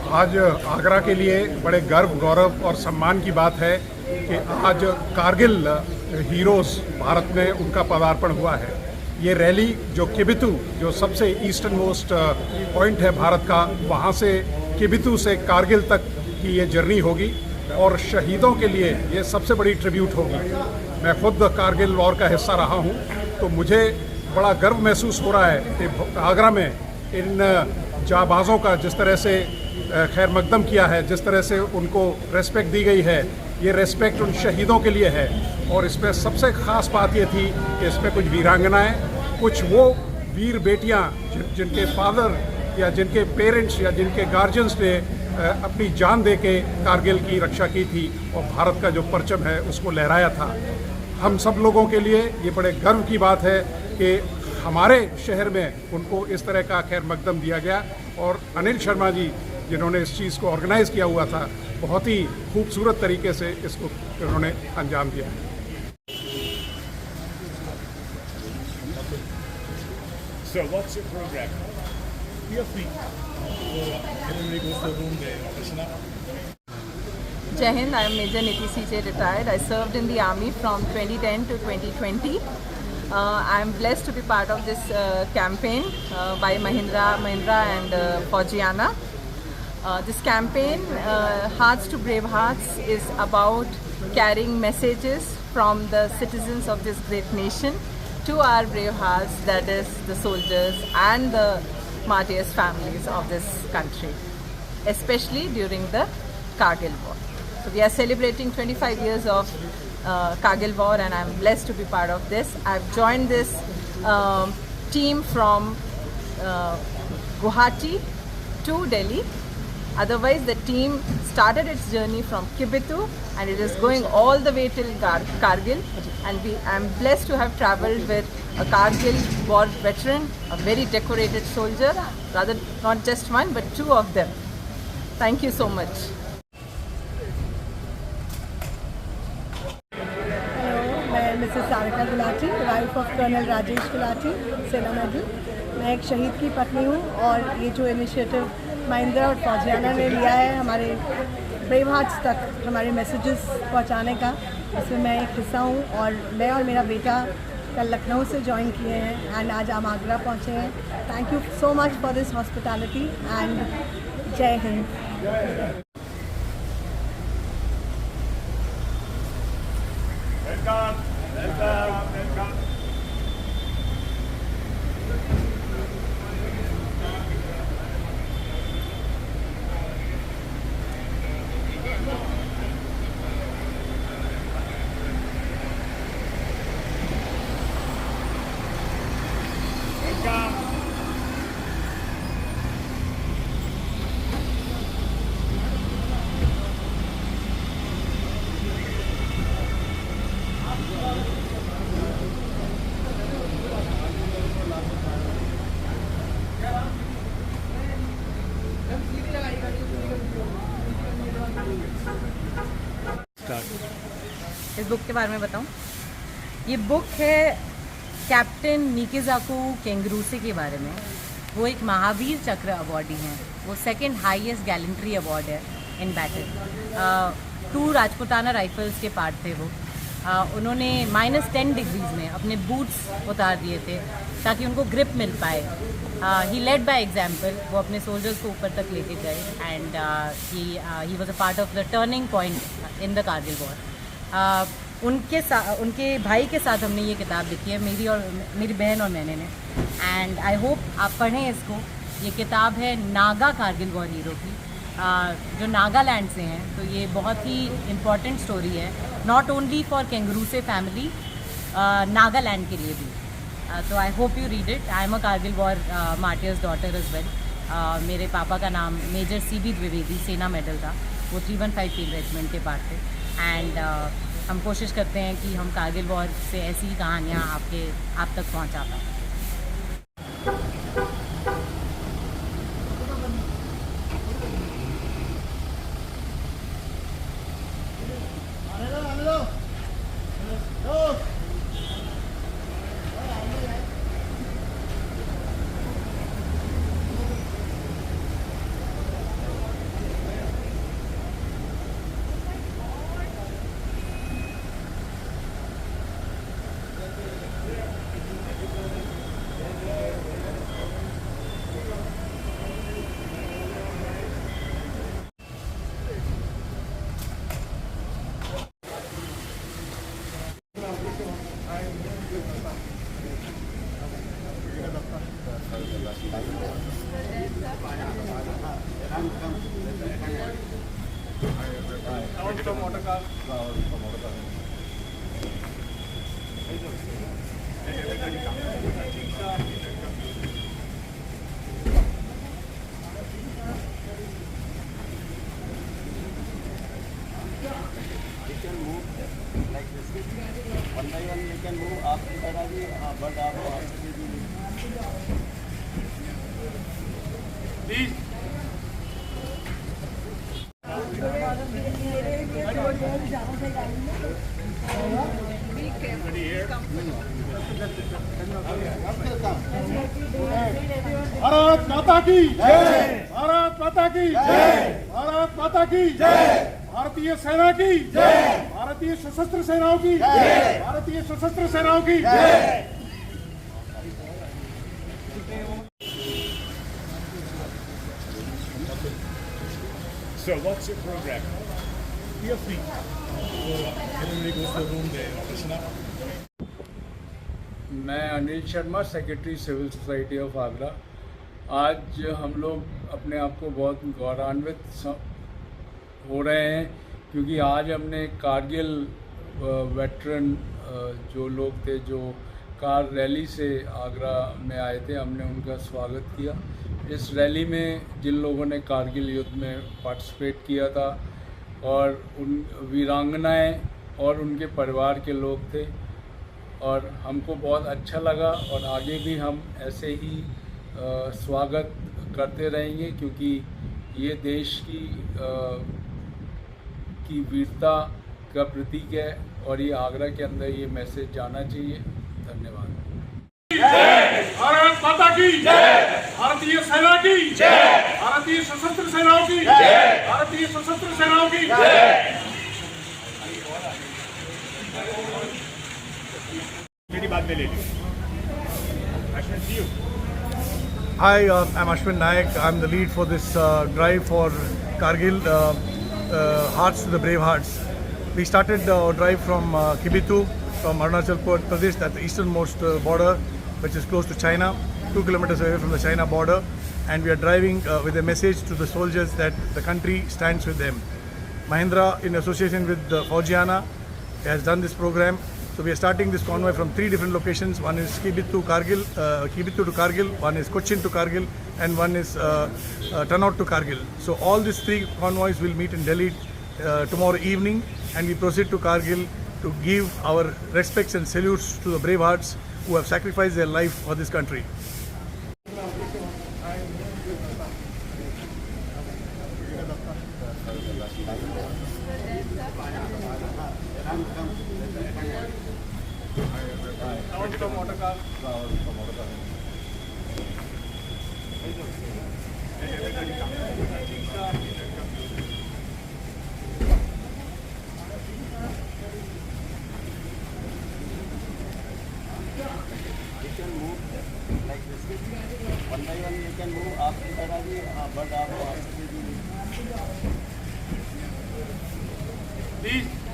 आज आगरा के लिए बड़े गर्व, गौरव और सम्मान की बात है कि आज कारगिल हीरोज़ भारत में उनका पदार्पण हुआ है। ये रैली जो किबिथु, जो सबसे ईस्टर्न मोस्ट पॉइंट है भारत का, वहाँ से किबिथु से कारगिल तक की ये जर्नी होगी और शहीदों के लिए ये सबसे बड़ी ट्रिब्यूट होगी। मैं खुद कारगिल वॉर का हिस्सा रहा हूँ, तो मुझे बड़ा गर्व महसूस हो रहा है कि आगरा में इन जाबाज़ों का जिस तरह से खैर मकदम किया है, जिस तरह से उनको रेस्पेक्ट दी गई है, ये रेस्पेक्ट उन शहीदों के लिए है। और इसमें सबसे ख़ास बात ये थी कि इसमें कुछ वीरांगनाएं, कुछ वो वीर बेटियां जिनके फादर या जिनके पेरेंट्स या जिनके गार्जियंस ने अपनी जान दे के कारगिल की रक्षा की थी और भारत का जो परचम है उसको लहराया था। हम सब लोगों के लिए ये बड़े गर्व की बात है कि हमारे शहर में उनको इस तरह का खैर मकदम दिया गया। और अनिल शर्मा जी, जिन्होंने इस चीज़ को ऑर्गेनाइज़ किया हुआ था, बहुत ही खूबसूरत तरीके से इसको उन्होंने अंजाम दिया। So what's your program? Feel free. Everybody goes to the room there. Krishna. Jai Hind, I am Major Niti CJ, retired. I served in the army from 2010 to 2020. I am blessed to be part of this campaign by Mahindra and Faujiana. This campaign, Hearts to Brave Hearts, is about carrying messages from the citizens of this great nation to our brave hearts, that is the soldiers and the martyrs' families of this country, especially during the Kargil War. So we are celebrating 25 years of Kargil War, and I am blessed to be part of this. I have joined this team from Guwahati to Delhi. Otherwise, the team started its journey from Kibitu and it is going all the way till Kargil. And I am blessed to have travelled with a Kargil war veteran, a very decorated soldier, rather not just one but two of them. Thank you so much. Hello, मैं Mrs Sarika Gulati, wife of colonel Rajesh Gulati, Sena medal. मैं एक शहीद की पत्नी हूँ और ये जो इनिशिएटिव महिंद्रा और फौजियाना ने लिया है हमारे ब्रेव हार्ट्स तक हमारे मैसेजेस पहुँचाने का, इसमें मैं एक हिस्सा हूँ। और मैं और मेरा बेटा कल लखनऊ से ज्वाइन किए हैं एंड आज हम आगरा पहुँचे हैं। Thank you so much for this hospitality and जय हिंद। इस बुक के बारे में बताऊं? ये बुक है कैप्टन निकिजाको केंगरूसे के बारे में। वो एक महावीर चक्र अवार्डी हैं। वो सेकंड हाईएस्ट गैलेंट्री अवार्ड है इन बैटल। 2 राजपुताना राइफल्स के पार्ट थे वो। उन्होंने -10 डिग्रीज में अपने बूट्स उतार दिए थे ताकि उनको ग्रिप मिल पाए। ही लेड बाय एग्जाम्पल। वो अपने सोल्जर्स को ऊपर तक लेके गए and he was a part of the turning point in the Kargil war. उनके भाई के साथ हमने ये किताब लिखी है, मेरी बहन और मैंने एंड आई होप आप पढ़ें इसको। ये किताब है नागा कारगिल वॉर हीरो की, जो नागालैंड से हैं। तो ये बहुत ही इम्पॉर्टेंट स्टोरी है, not only for Kenguruse family, Nagaland के लिए भी। तो I hope you read it. I am a Kargil war martyr's daughter as well. मेरे पापा का नाम मेजर CB द्विवेदी, सेना मेडल था। वो 315 फील्ड रेजिमेंट के पार्ट थे एंड हम कोशिश करते हैं कि हम कारगिल वॉर से ऐसी ही कहानियाँ आप तक पहुँचा पाएँ। You can move like this. One by one you can move. आप इधर आ जाइए, हाँ, but आप वहाँ से भी Please. Everybody here. भारत माता की जय, भारत माता की जय, भारत माता की जय, भारतीय सेना की जय, भारतीय सशस्त्र सेनाओं की जय, भारतीय सशस्त्र सेनाओं की जय। So what's your program? Feel free. So everybody goes to the room there. Listen up. मैं Anil Sharma, secretary civil society of Agra. आज हम लोग अपने आप को बहुत गौरवान्वित हो रहे हैं क्योंकि आज हमने कारगिल वेटरन जो लोग थे जो कार रैली से आगरा में आए थे, हमने उनका स्वागत किया। इस रैली में जिन लोगों ने कारगिल युद्ध में पार्टिसिपेट किया था और उन वीरांगनाएं और उनके परिवार के लोग थे, और हमको बहुत अच्छा लगा और आगे भी हम ऐसे ही स्वागत करते रहेंगे क्योंकि ये देश की वीरता का प्रतीक है और ये आगरा के अंदर ये मैसेज जाना चाहिए। धन्यवाद। भारत माता की जय, भारतीय सेना की जय, भारतीय सशस्त्र सेनाओं की जय, भारतीय सशस्त्र सेनाओं की जय। मेरी बात में ले ली। Ashwin, see you. Hi, I'm Ashwin Naik. I'm the lead for this drive for Kargil, Hearts to the Brave Hearts. We started our drive from Kibitu, from Arunachal Pradesh, that's the easternmost border, which is close to China, 2 kilometers away from the China border. And we are driving with a message to the soldiers that the country stands with them. Mahindra, in association with Faujiana, has done this program. So we are starting this convoy from 3 different locations. One is Kibitu to Kargil, one is Cochin to Kargil, and one is Tanout to Kargil. So all these 3 convoys will meet in Delhi tomorrow evening, and we proceed to Kargil to give our respects and salutes to the brave hearts who have sacrificed their life for this country. You can move like this. One by one you can move. आप इधर आ जाइए, हाँ, but आप वहाँ से भी Please.